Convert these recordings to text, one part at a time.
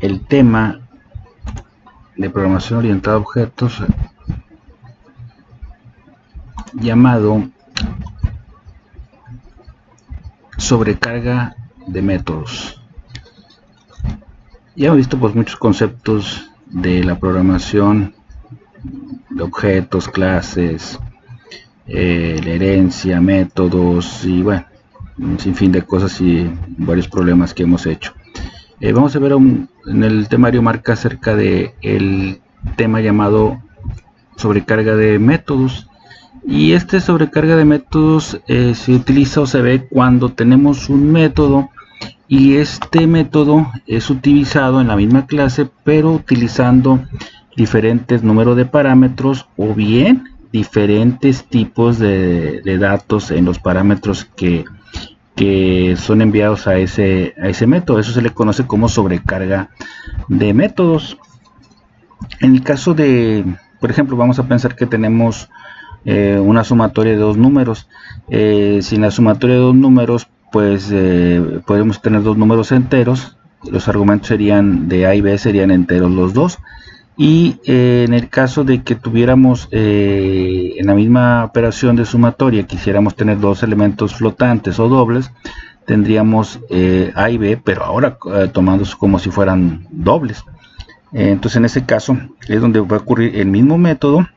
el tema de programación orientada a objetos llamado sobrecarga de métodos. Ya hemos visto pues muchos conceptos de la programación de objetos, clases, la herencia, métodos y bueno, un sinfín de cosas y varios problemas que hemos hecho. Vamos a ver en el temario marca acerca de el tema llamado sobrecarga de métodos, y este sobrecarga de métodos se utiliza o se ve cuando tenemos un método y este método es utilizado en la misma clase pero utilizando diferentes números de parámetros o bien diferentes tipos de datos en los parámetros que son enviados a ese método. Eso se le conoce como sobrecarga de métodos. En el caso de, por ejemplo, vamos a pensar que tenemos una sumatoria de dos números. Si en la sumatoria de dos números pues podemos tener dos números enteros, los argumentos serían de A y B, serían enteros los dos. Y en el caso de que tuviéramos en la misma operación de sumatoria quisiéramos tener dos elementos flotantes o dobles, tendríamos A y B, pero ahora tomándose como si fueran dobles. Entonces en ese caso es donde va a ocurrir el mismo método.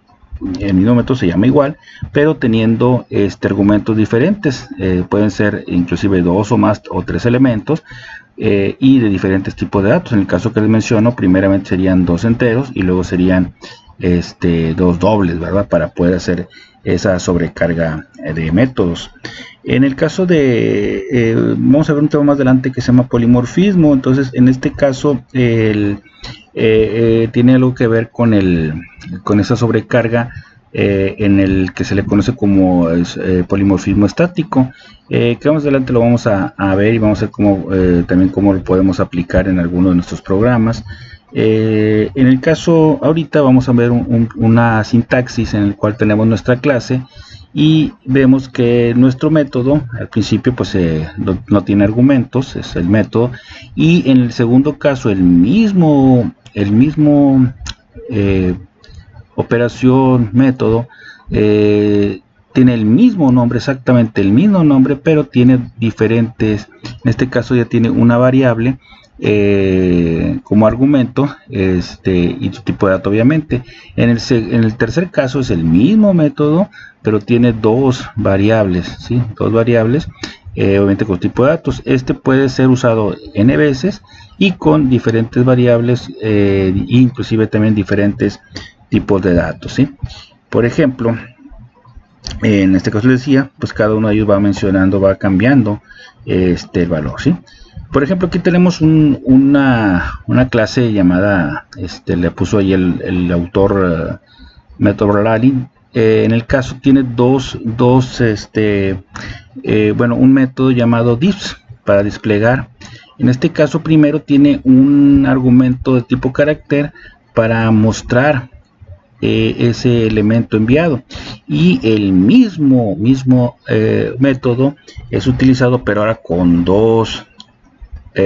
El mismo método se llama igual, pero teniendo argumentos diferentes. Pueden ser inclusive dos o más o tres elementos y de diferentes tipos de datos. En el caso que les menciono, primeramente serían dos enteros y luego serían dos dobles, ¿verdad? Para poder hacer esa sobrecarga de métodos. En el caso de, vamos a ver un tema más adelante que se llama polimorfismo. Entonces en este caso tiene algo que ver con esa sobrecarga en el que se le conoce como polimorfismo estático, que más adelante lo vamos a ver y vamos a ver también cómo lo podemos aplicar en alguno de nuestros programas. En el caso ahorita vamos a ver una sintaxis en el cual tenemos nuestra clase y vemos que nuestro método al principio pues no tiene argumentos, es el método, y en el segundo caso el mismo operación método tiene el mismo nombre, exactamente el mismo nombre, pero tiene diferentes, en este caso ya tiene una variable como argumento y su tipo de dato obviamente. En el tercer caso es el mismo método pero tiene dos variables, ¿sí? Dos variables obviamente con tipo de datos. Este puede ser usado n veces y con diferentes variables inclusive también diferentes tipos de datos, ¿sí? Por ejemplo, en este caso les decía, pues cada uno de ellos va cambiando el valor, ¿sí? Por ejemplo, aquí tenemos una clase llamada, le puso ahí el autor método Rally. En el caso tiene un método llamado divs para desplegar. En este caso primero tiene un argumento de tipo carácter para mostrar ese elemento enviado, y el mismo método es utilizado pero ahora con dos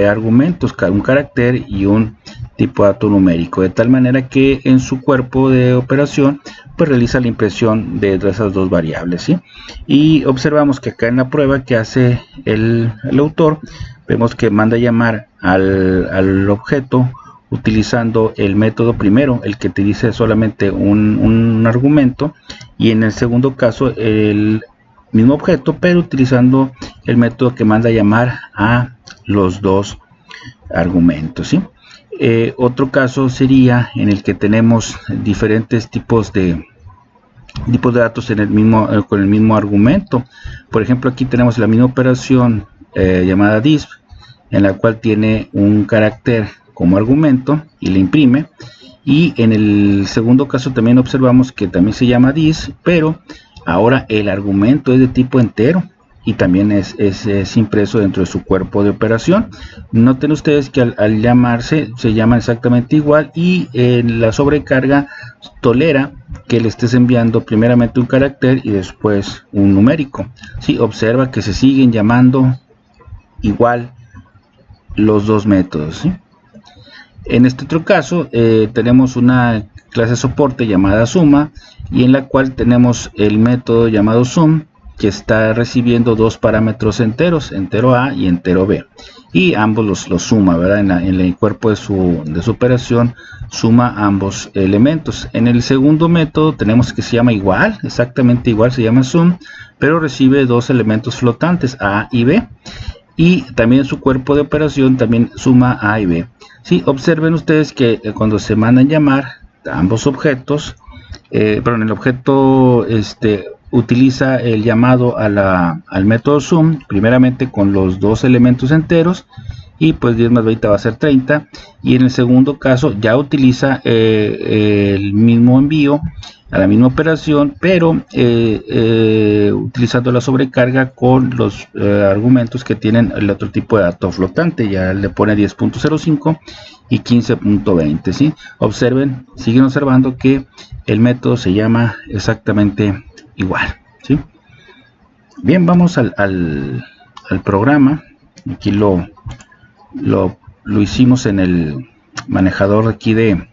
argumentos, un carácter y un tipo de dato numérico, de tal manera que en su cuerpo de operación pues realiza la impresión de esas dos variables, ¿sí? Y observamos que acá en la prueba que hace el autor, vemos que manda a llamar al objeto utilizando el método primero, el que te dice solamente un argumento, y en el segundo caso el mismo objeto pero utilizando el método que manda a llamar a los dos argumentos, ¿sí? Otro caso sería en el que tenemos diferentes tipos de datos con el mismo argumento. Por ejemplo, aquí tenemos la misma operación llamada disp, en la cual tiene un carácter como argumento y le imprime, y en el segundo caso también observamos que también se llama dis, pero ahora el argumento es de tipo entero y también es impreso dentro de su cuerpo de operación. Noten ustedes que al llamarse se llaman exactamente igual, y la sobrecarga tolera que le estés enviando primeramente un carácter y después un numérico. ¿Sí? Observa que se siguen llamando igual los dos métodos, ¿sí? En este otro caso tenemos una clase soporte llamada suma, y en la cual tenemos el método llamado sum, que está recibiendo dos parámetros enteros, entero A y entero B, y ambos los suma, ¿verdad? En el cuerpo de su operación suma ambos elementos. En el segundo método tenemos que se llama igual, exactamente igual, se llama sum, pero recibe dos elementos flotantes, A y B, y también su cuerpo de operación también suma A y B. Sí, observen ustedes que cuando se mandan llamar ambos objetos, perdón, el objeto utiliza el llamado al método sum, primeramente con los dos elementos enteros, y pues 10 más 20 va a ser 30, y en el segundo caso ya utiliza el mismo envío a la misma operación, pero utilizando la sobrecarga con los argumentos que tienen el otro tipo de dato flotante. Ya le pone 10.05 y 15.20, ¿sí? Observen, siguen observando que el método se llama exactamente igual, ¿sí? Bien, vamos al programa. Aquí lo hicimos en el manejador aquí de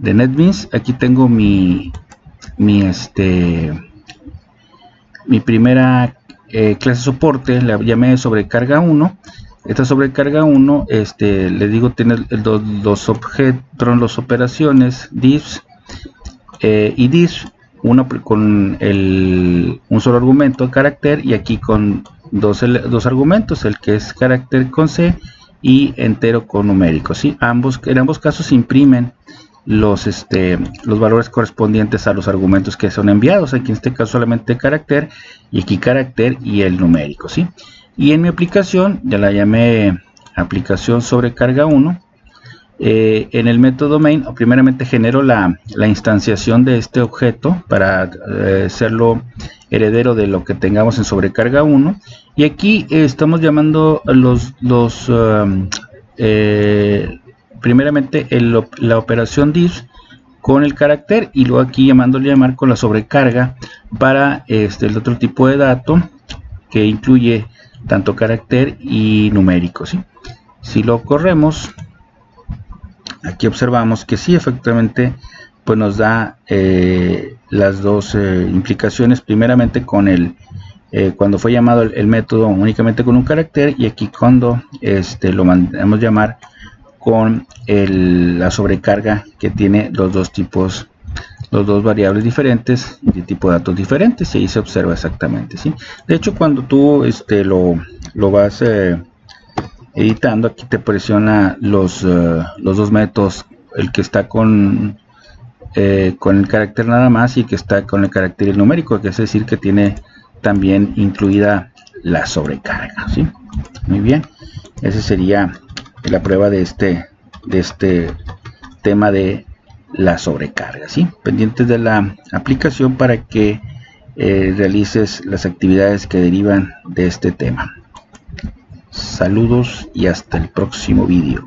NetBeans. Aquí tengo mi primera clase soporte, la llamé sobrecarga 1. Esta sobrecarga 1, les digo, tiene los objetos, las operaciones diffs y this, uno con un solo argumento, carácter, y aquí con dos argumentos, el que es carácter con C y entero con numérico, ¿sí? En ambos casos se imprimen los valores correspondientes a los argumentos que son enviados. Aquí en este caso solamente carácter, y aquí carácter y el numérico, ¿sí? Y en mi aplicación, ya la llamé aplicación sobrecarga 1, en el método main primeramente genero la instanciación de este objeto para serlo heredero de lo que tengamos en sobrecarga 1, y aquí estamos llamando primeramente la operación diff con el carácter, y luego aquí llamar con la sobrecarga para el otro tipo de dato que incluye tanto carácter y numérico, ¿sí? Si lo corremos, aquí observamos que sí, efectivamente, pues nos da las dos implicaciones, primeramente con cuando fue llamado el método únicamente con un carácter, y aquí cuando lo mandamos llamar con la sobrecarga que tiene los dos variables diferentes de tipo de datos diferentes, y ahí se observa exactamente, ¿sí? De hecho, cuando tú lo vas editando, aquí te presiona los dos métodos, el que está con el carácter nada más y que está con el carácter y el numérico, que es decir que tiene también incluida la sobrecarga, ¿sí? Muy bien, esa sería la prueba de este tema de la sobrecarga, ¿sí? Pendientes de la aplicación para que realices las actividades que derivan de este tema. Saludos y hasta el próximo vídeo.